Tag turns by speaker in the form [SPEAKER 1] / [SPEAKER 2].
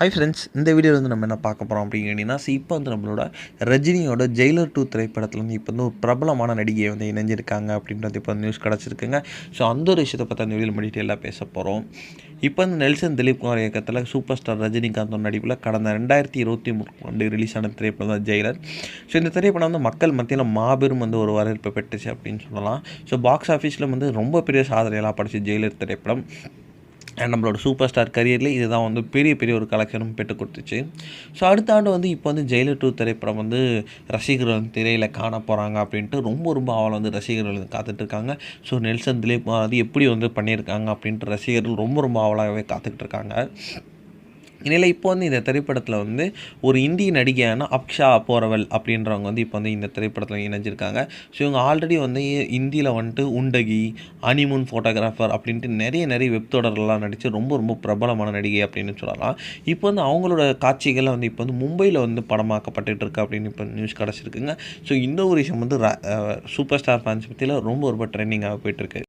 [SPEAKER 1] Hi friends, இந்த வீடியோவில் வந்து நம்ம என்ன பார்க்க போகிறோம் அப்படின்னு கேட்டிங்கன்னா, இப்போ வந்து நம்மளோட ரஜினியோட ஜெயிலர் 2 திரைப்படத்தில் வந்து இப்போ வந்து ஒரு பிரபலமான நடிகையை வந்து இணைஞ்சிருக்காங்க அப்படின்றது இப்போ நியூஸ் கிடச்சிருக்குங்க. ஸோ அந்த ஒரு விஷயத்தை பற்றி அந்த வீடியோ நம்ம டீட்டெயிலாக பேச போகிறோம். இப்போ வந்து நெல்சன் திலீப்குமார் இயக்கத்தில் சூப்பர் ஸ்டார் ரஜினிகாந்தோட நடிப்பில் கடந்த 2023 ரிலீஸ் ஆன திரைப்படம் தான் ஜெயிலர். ஸோ இந்த திரைப்படம் வந்து மக்கள் மத்தியில் மாபெரும் வந்து ஒரு வரவேற்பை பெற்றுச்சு அப்படின்னு சொல்லலாம். ஸோ பாக்ஸ் ஆஃபீஸில் வந்து ரொம்ப பெரிய சாதனையெல்லாம் படிச்சு ஜெயிலர் திரைப்படம் நம்மளோட சூப்பர் ஸ்டார் கரியரில் இதுதான் வந்து பெரிய ஒரு கலெக்ஷனும் பெற்றுக் கொடுத்துச்சு. ஸோ அடுத்த ஆண்டு வந்து இப்போ வந்து ஜெயிலர் 2 திரைப்படம் வந்து ரசிகர்கள் வந்து திரையில் காண போகிறாங்க அப்படின்ட்டு ரொம்ப ஆவல் வந்து ரசிகர்கள் வந்து காத்துட்ருக்காங்க. ஸோ நெல்சன் திலீப் வந்து எப்படி வந்து பண்ணியிருக்காங்க அப்படின்ட்டு ரசிகர்கள் ரொம்ப ஆவலாகவே காத்துக்கிட்டு இருக்காங்க. இதில் இப்போ வந்து இந்த திரைப்படத்தில் வந்து ஒரு இந்திய நடிகையான அக்ஷா போரவல் அப்படின்றவங்க வந்து இப்போ வந்து இந்த திரைப்படத்தில் இணைஞ்சிருக்காங்க. ஸோ இவங்க ஆல்ரெடி வந்து இந்தியில் வந்துட்டு உண்டகி, ஹனிமூன் ஃபோட்டோகிராஃபர் அப்படின்ட்டு நிறைய வெப் தொடர்கள்லாம் நடித்து ரொம்ப பிரபலமான நடிகை அப்படின்னு சொல்லலாம். இப்போ வந்து அவங்களோட காட்சிகளை வந்து இப்போ வந்து மும்பையில் வந்து படமாக்கப்பட்டுட்டு இருக்கு அப்படின்னு இப்போ நியூஸ் கிடச்சிருக்குங்க. ஸோ இந்த ஒரு விஷயம் வந்து சூப்பர் ஸ்டார் ஃபேன்ஸ் பற்றியில் ரொம்ப ட்ரெண்டிங்காக போயிட்டுருக்கு.